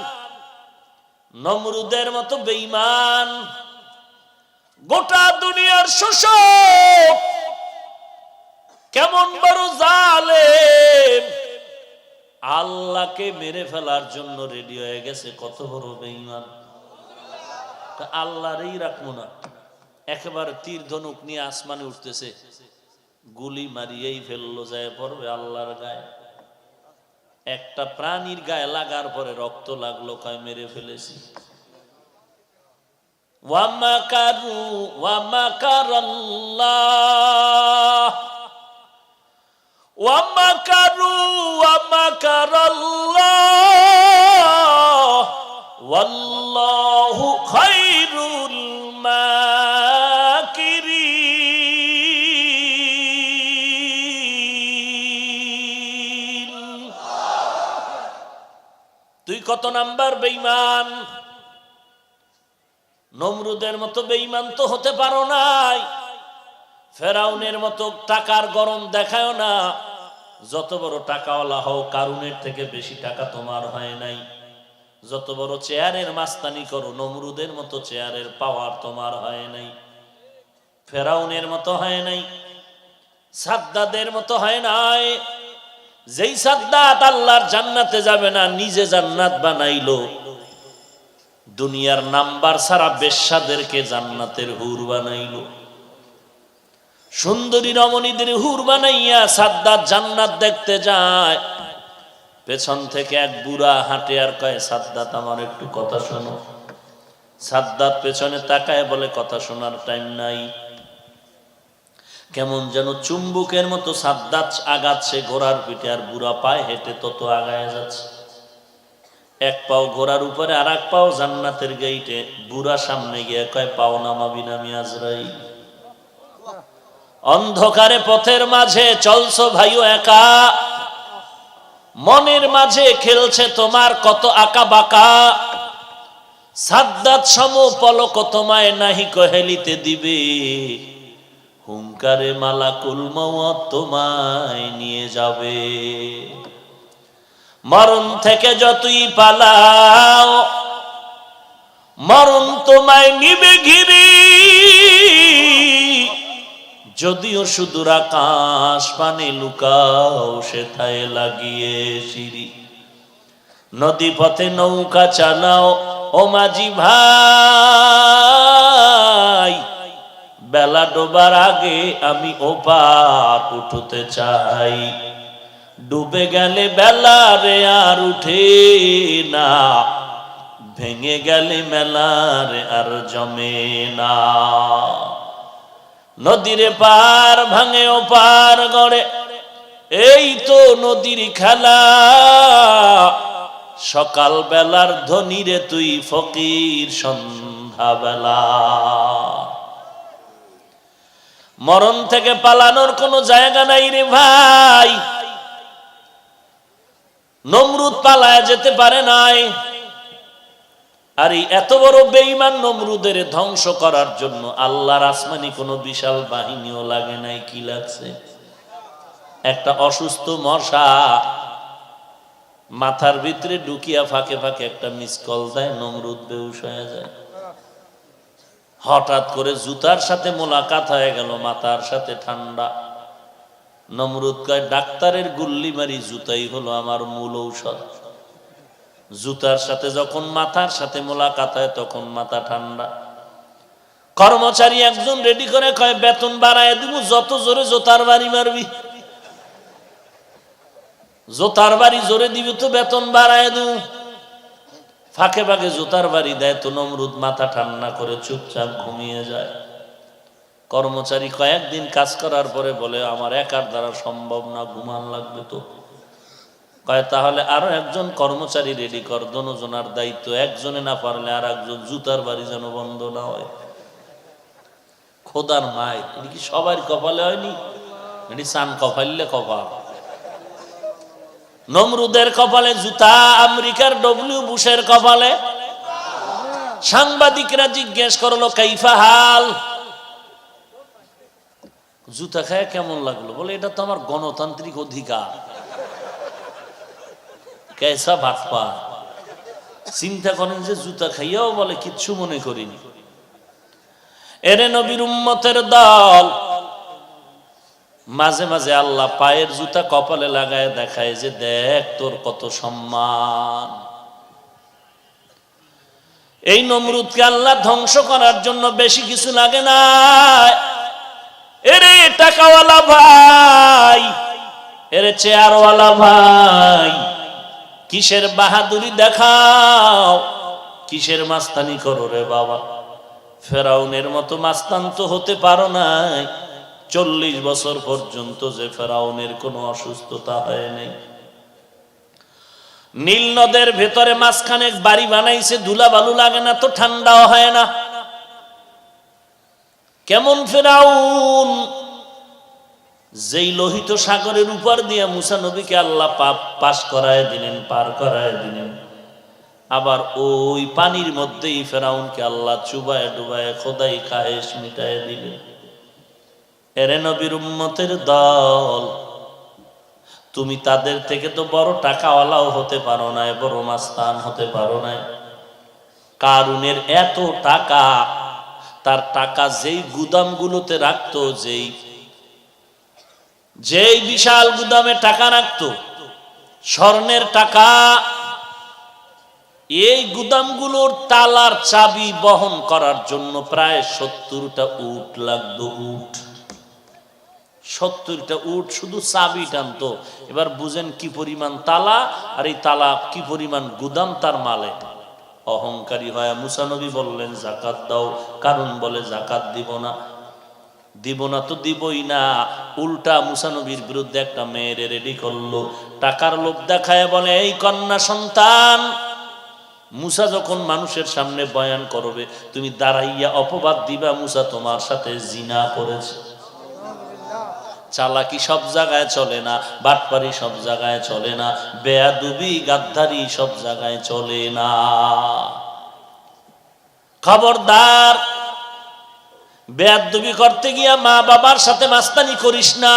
নমরুদের মতো বেঈমান, গোটা দুনিয়ার শোষক, কেমন বড় জালেম, আল্লাহকে মেরে ফেলার জন্য রেডি হয়ে গেছে। কত বড় বেঈমান! আল্লাহরই রাখবো না, একেবারে তীর ধনুক নিয়ে আসমানে উঠতেছে, গুলি মারিয়েই ফেললো, যায় পড়বে আল্লাহর গায়ে। একটা প্রাণীর গায়ে লাগার পরে রক্ত লাগলো, কয় মেরে ফেলেছি। ওয়ামাকারু ওয়ামাকারাল্লাহ ওয়ামাকারু ওয়ামাকারাল্লাহ ওয়াল্লাহু খায়রুল মাকিরিন। তুই কত নাম্বার বেঈমান? নমরুদের মতো বেঈমান তো হতে পারো নাই, ফেরাউনের মতো টাকার গরম দেখায় না। যত বড় টাকাওয়ালা হও, কারুনের থেকে বেশি টাকা তোমার হয় নাই। যত বড় চেয়ারের মাস্তানি করো, নমরুদের মতো চেয়ারের পাওয়ার তোমার হয় নাই, ফেরাউনের মতো হয় নাই, সাদ্দাদের মতো হয় নাই। যেই সাদ্দাত আল্লাহর জান্নাতে যাবে না, নিজে জান্নাত বানাইলো। দুনিয়ার নাম্বার ছাড়া বেশ্যাদেরকে জান্নাতের হুর বানাইলো। সুন্দরী রমণীদের হুর বানাইয়া সাদ্দাত জান্নাত দেখতে যায়। পেছন থেকে এক বুড়া হাঁটে আর কয়, সাদ্দাত আমার একটু কথা শোনো। সাদ্দাত পেছনে তাকায় বলে, কথা শোনার টাইম নাই। কেমন যেন চুম্বুকের মতো সাদ্দাত আগাচ্ছে ঘোড়ার পিঠে, আর বুড়া পায়ে হেঁটে তত আগায় যাচ্ছে। এক পাও ঘোড়ার উপরে, আর এক পাও জান্নাতের গেইটে। বুড়া সামনে গিয়ে কয়, পাও নামাবি না আমি আজরাইল। অন্ধকারে পথের মাঝে চলছো ভাইও একা, মনের মাঝে খেলছে তোমার কত আঁকা বাঁকা। সাদ্দাত সম পলক তোমায় নাহি কহেলিতে দিবে, হুঙ্কারে মালাকুল মওত তোমায় নিয়ে যাবে। মরণ থেকে যতই পালাও, মরণ তোমায় নিবে ঘিরে। যদিও সুদূর আকাশ পানে লুকাও, সেথায় লাগিয়ে সিঁড়ি। নদী পথে নৌকা চালাও ও মাঝি ভাই, বেলা ডোবার আগে আমি ওপার উঠতে চাই, ডুবে গেলে বেলা রে আর উঠে না, ভেঙে গেলে মেলা রে আর জমে না। নদীর পার ভাঙে ওপার গড়ে, এই তো নদীর খেলা, সকাল বেলার ধনী রে তুই ফকির সন্ধ্যা বেলা। মরণ থেকে পালানোর কোনো জায়গা নাই রে ভাই। নমরুদ পালায় যেতে পারে নাই, আর এই এত বড় বেঈমান নমরুদের ধ্বংস করার জন্য আল্লাহর আসমানি কোনো বিশাল বাহিনীও লাগে নাই। কি লাগছে? একটা অসুস্থ মশা মাথার ভিতরে ঢুকিয়া ফাঁকে ফাঁকে একটা মিস কল দেয়, নমরুদ বেহুশ হয়ে যায়। হঠাৎ করে জুতার সাথে মোলাকাত হয়ে গেল, মাথার সাথে ঠান্ডা। নমরুদ কয়, ডাক্তারের গুল্লি মারি জুতাই হলো আমার মূল ঔষধ। জুতার সাথে যখন মাথার সাথে মোলাকাত হয় তখন মাথা ঠান্ডা। কর্মচারী একজন রেডি করে কয়, বেতন বাড়ায় দিব, যত জোরে জোতার বাড়ি মারবি। জোতার বাড়ি জোরে দিবি তো বেতন বাড়ায় দিব। ফাঁকে ফাঁকে জোতার বাড়ি দেয় তো নমরুদ মাথা ঠান্ডা করে চুপচাপ ঘুমিয়ে যায়। কর্মচারী কয়েকদিন কাজ করার পরে বলে, আমার একার দ্বারা সম্ভব না, ঘুমান লাগবে তো। কয়, তাহলে আরো একজন কর্মচারী রেডি কর, দোনোজনার দায়িত্ব, একজনে না পারলে আর একজন, জুতার বাড়ি যেন বন্ধ না হয়। খোদার মায়, এটি কি সবার কপালে হয়নি? এটি চান কপাইলে কপাল। নমরুদের কপালে জুতা, আমেরিকার ডব্লিউ বুশের কপালে। সাংবাদিকরা জিজ্ঞেস করলো, কাইফা হাল, জুতা খায় কেমন লাগলো? বলে, এটা তো আমার গণতান্ত্রিক অধিকার। কেসা ভাটপা, চিন্তা করেন যে জুতা খাইয়াও বলে কিচ্ছু মনে করিনি। এরে নবীর উম্মতের দল, মাঝে মাঝে আল্লাহ পায়ের জুতা কপালে লাগায় দেখায় যে দেখ তোর কত সম্মান। এই নমরুদকে আল্লাহ ধ্বংস করার জন্য বেশি কিছু লাগে না। এরে টাকাওয়ালা ভাই, এরে চেয়ারওয়ালা ভাই, কিসের বাহাদুরি দেখাও, কিসের মাস্তানি করো রে বাবা? ফেরাউনের মতো মাস্তান তো হতে পারো নাই। 40 বছর পর্যন্ত যে ফেরাউনের কোনো অসুস্থতা হয় নাই। নীল নদের ভেতরে মাঝখানে বাড়ি বানাইছে, ধুলা বালু লাগে না তো, ঠান্ডাও হয় না। কেমন ফেরাউন, যেই লোহিত সাগরের উপর দিয়া মুসা নবীকে আল্লাহ পাস করায় দিলেন, পার করায় দিলেন, আবার ওই পানির মধ্যেই ফেরাউনকে আল্লাহ চুবায় ডুবায় খোদাই খায়েশ মিটায় দিলেন। এরে নবীর উম্মতের দল, তুমি তাদের থেকে তো বড় টাকাওয়ালাও হতে পারো না, বড় মাস্তান হতে পারো না। কারুনের এত টাকা, তার টাকা যেই গুদামগুলোতে রাখতো, যেই বিশাল গুদামে টাকা রাখতো, স্বর্ণের টাকা, এই গুদামগুলোর তালার চাবি বহন করার জন্য প্রায় 70টা উট লাগতো। উট, 70টা উট শুধু চাবি টানতো। এবার বুঝেন কি পরিমাণ তালা, আর এই তালা কি পরিমাণ গুদাম তার মালে। অহংকারী হয় মুসা নবী বললেন, যাকাত দাও। কারণ বলে, যাকাত দিব না। দিব না তো দিবই না। উল্টা মুসা নবীর বিরুদ্ধে একটা মেয়েরে রেডি করলো, টাকার লোভ দেখায় বলে, এই কন্যা সন্তান, মুসা যখন মানুষের সামনে বয়ান করবে, তুমি দাঁড়াইয়া অপবাদ দিবা মুসা তোমার সাথে জিনা করেছে। চালাকি সব জায়গায় চলে না, বাটপারি সব জায়গায় চলে না, বেয়াদবি গাদ্দারি সব জায়গায় চলে না। খবরদার, বেয়াদবি করতে গিয়া মা বাবার সাথে মাস্তানি করিস না।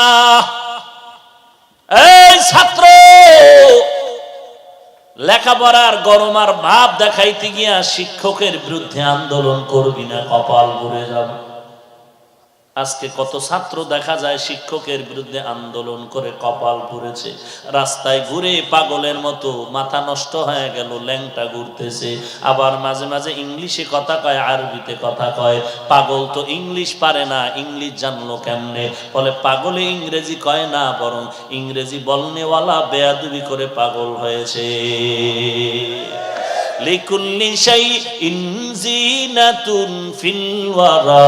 এই ছাত্র, লেখাপড়ার গরম আর ভাব দেখাইতে গিয়া শিক্ষকের বিরুদ্ধে আন্দোলন করবি না, কপাল পুড়ে যাবে। আজকে কত ছাত্র দেখা যায় শিক্ষকের বিরুদ্ধে আন্দোলন করে কপাল পুড়েছে, রাস্তায় ঘুরে পাগলের মতো মাথা নষ্ট হয়ে গেল, ল্যাংটা ঘুরতেছে। আবার মাঝে মাঝে ইংলিশে কথা কয়, আরবিতে কথা কয়। পাগল তো ইংলিশ পারে না, ইংলিশ জানলো কেমনে? বলে পাগলে ইংরেজি কয় না, বরং ইংরেজি বলনেওয়ালা বেয়াদবি করে পাগল হয়েছে। লিকুল্লি শাইইন জিনাতুন ফিল ওয়ারা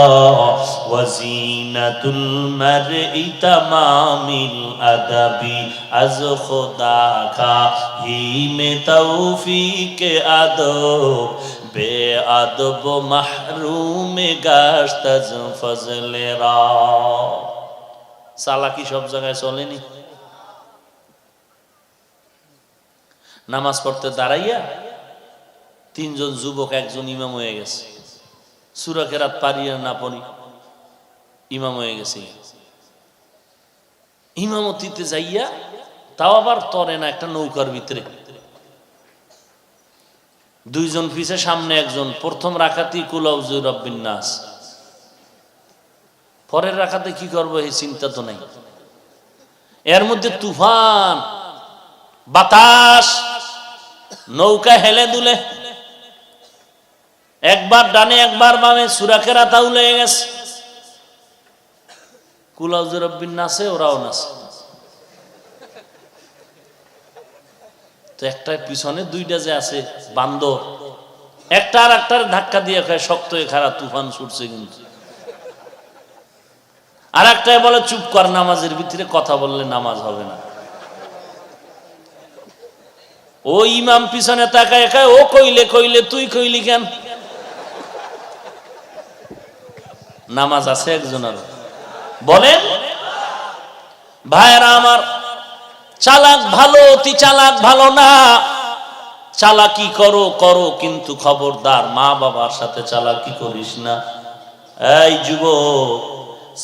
ওয়া জিনাতুল মারই তামামিল আদাবি আজ খোদা কা হিমে তৌফিকে আদব বেআদব মাহরুম গাশত আজ ফজলে রা। চালাকি সব জায়গায় চলেনি। নামাজ পড়তে দাঁড়াইয়া তিনজন যুবক একজন ইমাম হয়ে গেছে, সূরা কেরাত পারি আর না পড়ি ইমাম হয়ে গেছে। ইমামতিতে যাইয়া তাও আবার তরে না, একটা নৌকার ভিতরে দুইজন পিছে সামনে একজন। প্রথম রাকাতি কুল আউযু রাব্বিন নাস, পরের রাকাতে কি করবো এই চিন্তা তো নাই। এর মধ্যে তুফান, বাতাস, নৌকা হেলে দুলে, একবার ডানে একবার বামে, সূরা কেরাত আউলে গেছে। কুল আউযু রাব্বিন নাসে ওরাও নাচে। তো একটার পিছনে দুইটা যে আছে বান্দর, একটা আর একটার ধাক্কা দিয়ে খায়, শক্ত হয়ে খারাপ তুফান ছুটছে কিন্তু। আর একটাই বলে চুপ কর, নামাজের ভিতরে কথা বললে নামাজ হবে না। ও ইমাম পিছনে তাকায় খায়, ও কইলে কইলে তুই কইলি কেন? নামাজ আছে একজনের? বলেন ভাইরা আমার, চালাক ভালো, অতি চালাক ভালো না। চালাকি করো করো, কিন্তু খবরদার মা বাবার সাথে চালাকি করিস না। এই যুবক,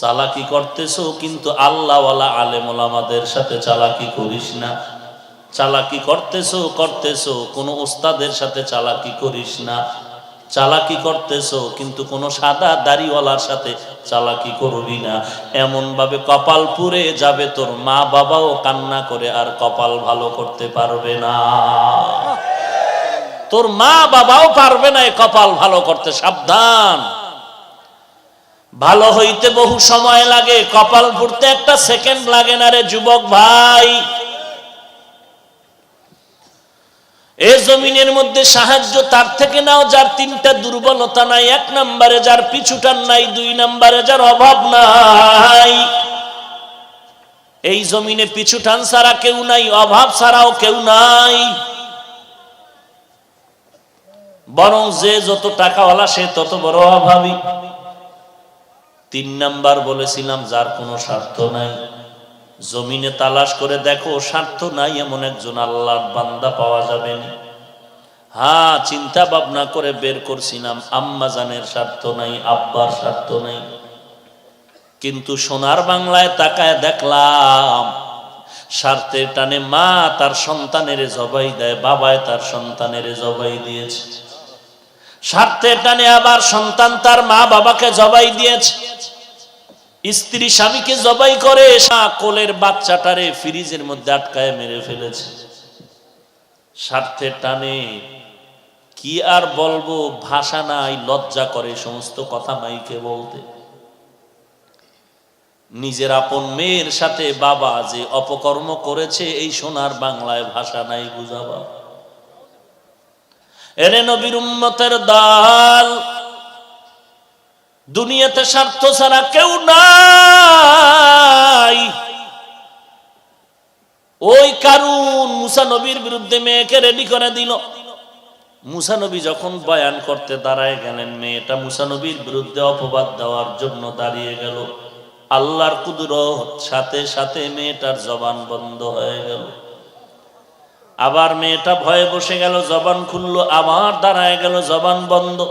চালাকি করতেছো কিন্তু আল্লাহওয়ালা আলেম ওলামাদের সাথে চালাকি করিস না। চালাকি করতেছো কোনো ওস্তাদের সাথে চালাকি করিস না। চালাকি করতেছো কিন্তু কোনো সাদা দাড়িওয়ালার সাথে চালাকি করবি না। এমন ভাবে কপাল পুড়ে যাবে, তোর মা বাবাও কান্না করে আর কপাল ভালো করতে পারবে না। তোর মা বাবাও পারবে না এই কপাল ভালো করতে। সাবধান, ভালো হইতে বহু সময় লাগে, কপাল পুড়তে একটা সেকেন্ড লাগে না রে যুবক ভাই। এই জমিনের মধ্যে সাহায্য তার থেকে নাও যার তিনটা দুর্বলতা নাই। এক নম্বরে যার পিছুটান নাই, দুই নম্বরে যার অভাব নাই। এই জমিনে পিছুটান ছাড়া কেউ নাই, অভাব ছাড়াও কেউ নাই। বরং যে যত টাকাওয়ালা সে তত বড় অভাবী। তিন নাম্বার বলেছিলাম যার কোনো স্বার্থ নাই। জমিনে তালাশ করে দেখো, স্বার্থ নাই এমন একজন আল্লাহর বান্দা পাওয়া যাবে না। হ্যাঁ, চিন্তা ভাবনা করে বের করছিলাম, আম্মা জানের স্বার্থ নাই, আব্বার স্বার্থ নাই। কিন্তু সোনার বাংলায় তাকায় দেখলাম স্বার্থের টানে মা তার সন্তানের জবাই দেয়, বাবায় তার সন্তানের জবাই দিয়েছে। স্বার্থের টানে আবার সন্তান তার মা বাবাকে জবাই দিয়েছে। স্ত্রী স্বামীকে জবাই করে, কোলের বাচ্চাটারে ফ্রিজের মধ্যে আটকায় মেরে ফেলেছে। স্বার্থের টানে কি আর বলবো, ভাষা নাই, লজ্জা করে সমস্ত কথা মাইকে বলতে। নিজের আপন মেয়ের সাথে বাবা যে অপকর্ম করেছে, এই সোনার বাংলায় ভাষা নাই বুঝাবা। এরে নবীর উম্মতের দল, দুনিয়াতে স্বার্থ ছাড়া কেউ নাই। ওই কারুন মুসা নবীর বিরুদ্ধে মেয়েকে রেডি করে দিল। মুসা নবী যখন বয়ান করতে দাঁড়ায় গেলেন, মেয়েটা মুসা নবীর বিরুদ্ধে অপবাদ দেওয়ার জন্য দাঁড়িয়ে গেল। আল্লাহর কুদরত, সাথে সাথে মেয়েটার জবান বন্ধ হয়ে গেল। আবার মেয়েটা ভয়ে বসে গেল, জবান খুললো, আবার দাঁড়ায় গেল, জবান বন্ধ।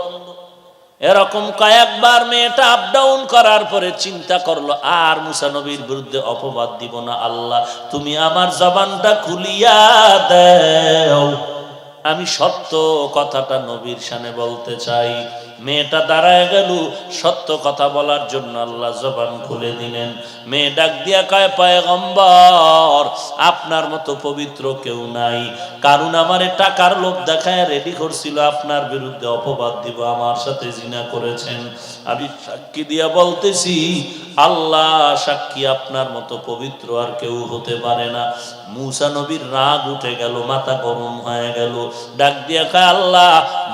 এরকম কয়েকবার মেয়েটা আপ ডাউন করার পরে চিন্তা করলো, আর মুসা নবীর বিরুদ্ধে অপবাদ দিব না। আল্লাহ, তুমি আমার জবানটা খুলিয়া দাও, আমি সত্য কথাটা নবীর শানে বলতে চাই। মেয়েটা দাঁড়ায় গেল, সত্য কথা বলার জন্য আল্লাহ জবান খুলে দিলেন। মেয়ে ডাক দিয়া কয়, পয়গম্বর, আপনার মতো পবিত্র কেউ নাই। কারণ আমারে টাকার লোভ দেখায় রেডি করছিল আপনার বিরুদ্ধে অপবাদ দিব, আমার সাথে জিনা করেছেন। আমি সাক্ষী দিয়া বলতেছি, আল্লাহ সাক্ষী, আপনার মতো পবিত্র আর কেউ হতে পারে না। মূসা নবীর রাগ উঠে গেল, মাথা গরম হয়ে গেল। ডাক দিয়া কয়, আল্লাহ,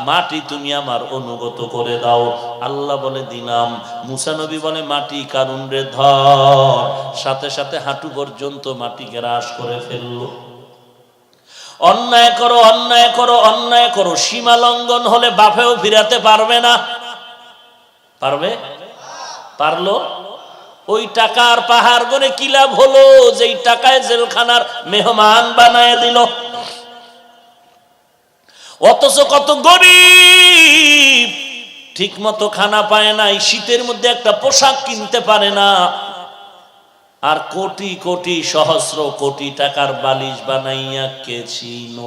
মাটি তুমি আমার অনুগত করে দাও। আল্লাহ বলে, দিলাম। মূসা নবী বলে, মাটি কারুন রে ধর। সাথে সাথে হাঁটু পর্যন্ত মাটি গ্রাস করে ফেললো। অন্যায় করো, অন্যায় করো, অন্যায় করো, সীমা লঙ্ঘন হলে বাপেও ফিরাতে পারবে না। পারবে? পারলো? ওই টাকার পাহাড় গড়ে কি লাভ হলো, যেই টাকায় জেলখানার মেহমান বানায় দিল। অথচ কত গরিব ঠিক মতো খানা পায় না, শীতের মধ্যে একটা পোশাক কিনতে পারে না, আর কোটি কোটি সহস্র কোটি টাকার বালিশ বানাইয়া কেছিল।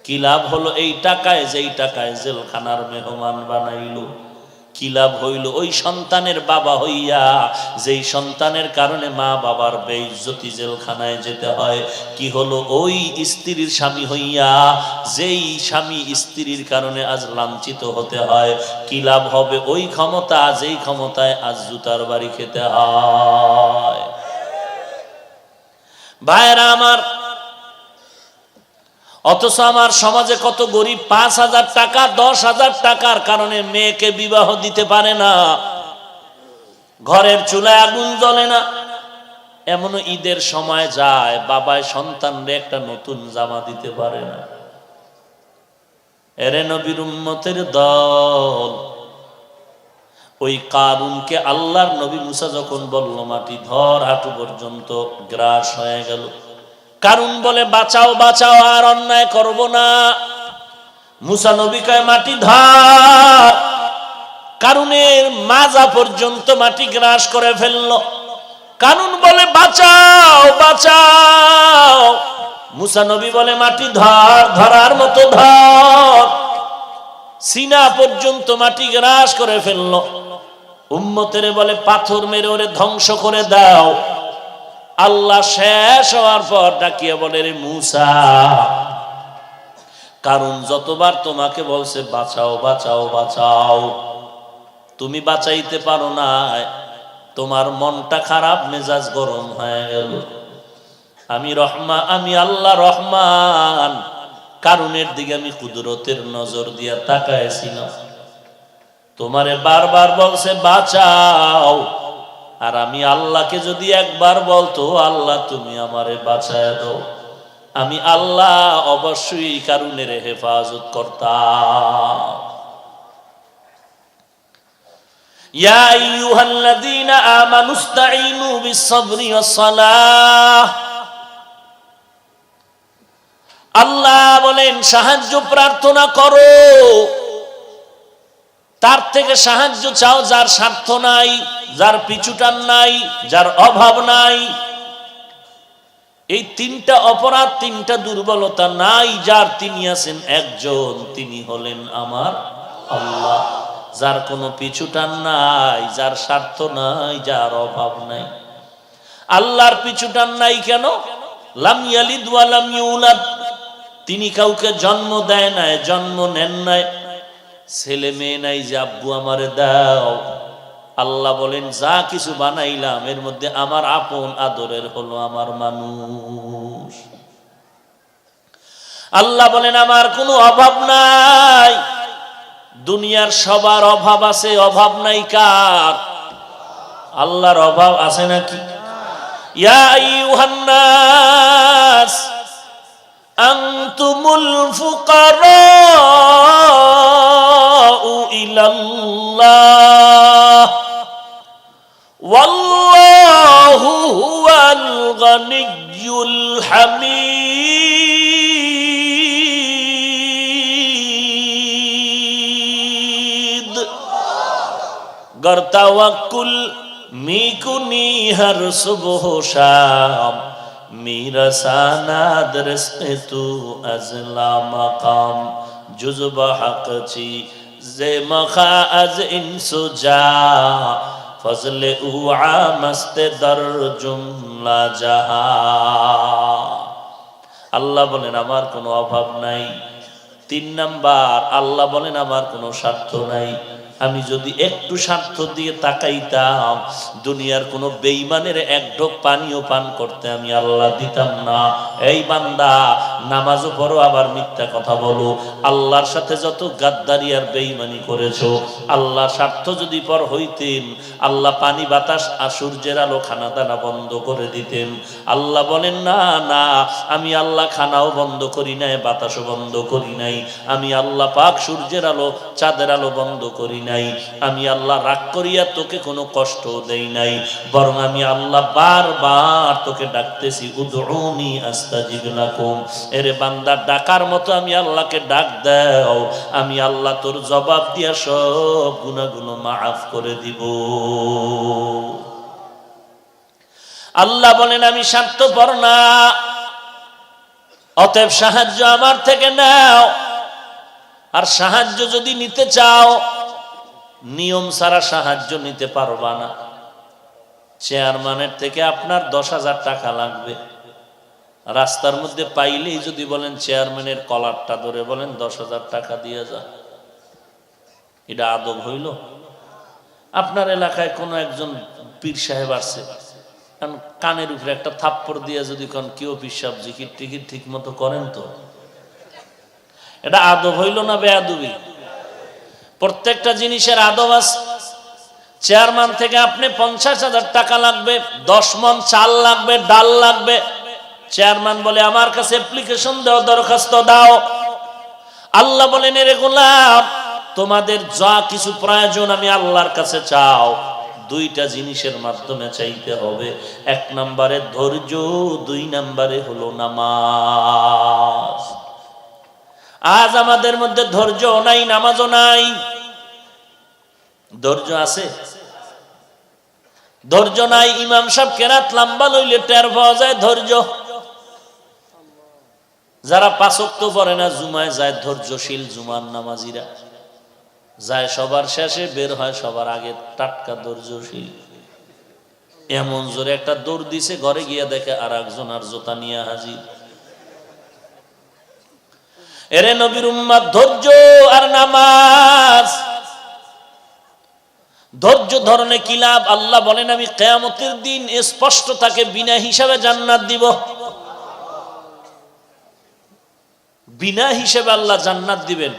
কি লাভ হলো এই টাকায়, যেই টাকায় জেলখানার মেহমান বানাইল? কি লাভ হইল ওই সন্তানের বাবা হইয়া, যেই সন্তানের কারণে মা বাবার বেইজ্জতি, জেলখানায় যেতে হয়? কি হলো ওই স্ত্রীর স্বামী হইয়া, যেই স্বামী স্ত্রীর কারণে আজ লাঞ্ছিত হতে হয়? কি লাভ হবে ওই ক্ষমতা, যেই ক্ষমতায় আজ জুতার বাড়ি খেতে হয়? ভাইরা আমার, অথচ আমার সমাজে কত গরিব ৫,০০০ টাকা ১০,০০০ টাকার কারণে মেয়েকে বিবাহ দিতে পারে না, ঘরের চুলায় আগুন জ্বলে না। এমনও ঈদের সময় যায়, বাবায় সন্তানরে একটা নতুন জামা দিতে পারে না। এরে নবীর উম্মতের দল, ওই কারুনকে আল্লাহর নবী মুসা যখন বলল মাটি ধর, হাঁটু পর্যন্ত গ্রাস হয়ে গেল। কারুন বলে, বাঁচাও বাঁচাও, আর অন্যায় করব না। মুসা নবী কয়, মাটি ধর। কারুনের মাজা পর্যন্ত মাটি গ্রাস করে ফেলল। কারুন বলে, বাঁচাও বাঁচাও। মুসা নবী বলে, মাটি ধর, ধরার মতো ধর। সিনা পর্যন্ত মাটি গ্রাস করে ফেলল। উম্মতের বলে, পাথর মেরে ওরে ধ্বংস করে দাও। আল্লাহ শেষ হওয়ার পর ডাকিয়ে বলে, রে মূসা, কারণ যতবার তোমাকে বলছে বাঁচাও বাঁচাও বাঁচাও, তুমি বাঁচাইতে পারো না, তোমার মনটা খারাপ, মেজাজ গরম হয়ে গেল। আমি আল্লাহ রহমান, কারুনের দিকে আমি কুদরতের নজর দিয়া তাকাইছিলাম। তোমারে বারবার বলছে বাঁচাও, আর আমি আল্লাহকে যদি একবার বলতো, আল্লাহ তুমি আমারে বাঁচায় দাও, আমি আল্লাহ অবশ্যই কারুনের হেফাজত করতাম। ইয়া আইয়ুহাল্লাযীনা আমানুস্তাঈনু বিস-সাবরি ওয়াস-সালাহ। আল্লাহ বলেন, সাহায্য প্রার্থনা করো, তার থেকে সাহায্য চাও যার স্বার্থ নাই, যার পিছুটান নাই, যার অভাব নাই। এই তিনটা অপরাধ, তিনটা দুর্বলতা নাই যার, তিনি আছেন একজন, তিনি হলেন আমার আল্লাহ। যার কোনো পিছুটান নাই, যার স্বার্থ নাই, যার অভাব নাই। আল্লাহর পিছুটান নাই কেন? লাম ইয়ালিদ ওয়া লাম ইউলাদ, তিনি কাউকে জন্ম দেয় নাই, জন্ম নেন নাই। ছেলে মেয়ে নাই যে আব্বু আমারে দাও। আল্লাহ বলেন, যা কিছু বানাইলাম এর মধ্যে আমার আপন আদরের হলো আমার মানুষ। আল্লাহ বলেন, আমার কোনো অভাব নাই। দুনিয়ার সবার অভাব আছে, অভাব নাই কার? আল্লাহর অভাব আছে নাকি? ইয়া আইয়ুহান নাস আনতুমুল ফুকারাউ ইলাল্লাহ ওয়াল্লাহু হুয়াল গানিয়্যুল হামিদ। गर तवक्कुल मीकुनी हर सुबह शाम, मीरा साना दरस तू अजला मकाम, जुज़्ब हक़ ची যে মখা আজ ইনসুজা ফজলে উ আমাস্তে দর জুমলা জাহা। আল্লাহ বলেন আমার কোনো অভাব নাই। 3 নাম্বার, আল্লাহ বলেন আমার কোনো স্বার্থ নাই। আমি যদি একটু স্বার্থ দিয়ে তাকাইতাম, দুনিয়ার কোনো বেঈমানের এক ঢোক পানিও পান করতে আমি আল্লাহ দিতাম না। এই বান্দা, নামাজও পড়ো আবার মিথ্যা কথা বলো, আল্লাহর সাথে যত গাদ্দারি আর বেঈমানি করেছো, আল্লাহ স্বার্থ যদি পর হইতেন, আল্লাহ পানি বাতাস আর সূর্যের আলো খানা দানা বন্ধ করে দিতেন। আল্লাহ বলেন না না, আমি আল্লাহ খানাও বন্ধ করি নাই, বাতাসও বন্ধ করি নাই। আমি আল্লাহ পাক সূর্যের আলো চাঁদের আলো বন্ধ করি নাই। আমি আল্লাহ রাগ করিয়া তোকে কোনো কষ্ট দেই নাই, বরং আমি আল্লাহ বারবার তোকে ডাকতেছি, উদউনি আস্তাজিব লাকুম। এরে বান্দা, ডাকার মতো আমি আল্লাহকে ডাক দাও, আমি আল্লাহ তোর জবাব দিয়া সব গুনাহগুলো মাফ করে দিব। আল্লাহ বলেন আমি স্বার্থপর না, অতএব সাহায্য আমার থেকে নাও। আর সাহায্য যদি নিতে চাও, নিয়ম ছাড়া সাহায্য নিতে পারবা না। চেয়ারম্যানের থেকে আপনার 10,000 টাকা লাগবে, রাস্তার মধ্যে পাইলেই যদি বলেন চেয়ারম্যানের কলারটা ধরে বলেন 10,000 টাকা দিয়ে যা, এটা আদব হইল? আপনার এলাকায় কোনো একজন পীর সাহেব আসছে, কানের উপরে একটা থাপ্পড় দিয়ে যদি কোন কেউ পিসাব জিকির টিকির ঠিক মতো করেন, তো এটা আদব হইল না বেয়াদবি? প্রত্যেকটা জিনিসের আদব আছে। চেয়ারম্যান থেকে আপনি 50,000 টাকা লাগবে, 10 মণ চাল লাগবে, ডাল লাগবে। চেয়ারম্যান বলে আমার কাছে অ্যাপ্লিকেশন দাও, দরখাস্ত দাও। আল্লাহ বলেন এরে গোলাম, তোমাদের যা কিছু প্রয়োজন আমি আল্লাহর কাছে চাও, 2টা জিনিসের মাধ্যমে চাইতে হবে। 1 নম্বরে ধৈর্য, 2 নম্বরে হলো নামাজ। আজ আমাদের মধ্যে ধৈর্য নাই, নামাজও নাই। ধৈর্য আছে? ধৈর্য নাই। ইমাম সাহেব কেরাত লম্বা লইলে টের পাওয়া যায় ধৈর্য। যারা 5 ওয়াক্ত পড়ে না, জুমায় যায় ধৈর্যশীল জুমার নামাজিরা, যায় সবার শেষে, বের হয় সবার আগে, টাটকা ধৈর্যশীল। এমন জোরে একটা দৌড় দিছে, ঘরে গিয়া দেখে আর একজন আর জোতা নিয়ে হাজির। এরে নবীর উম্মত, ধৈর্য আর নামাজ। ধৈর্য ধরনে কি লাভ? আল্লাহ বলেন আমি কিয়ামতের দিন স্পষ্ট তাকে বিনা হিসাবে জান্নাত দিব। বিনা হিসাবে আল্লাহ জান্নাত দিবেন।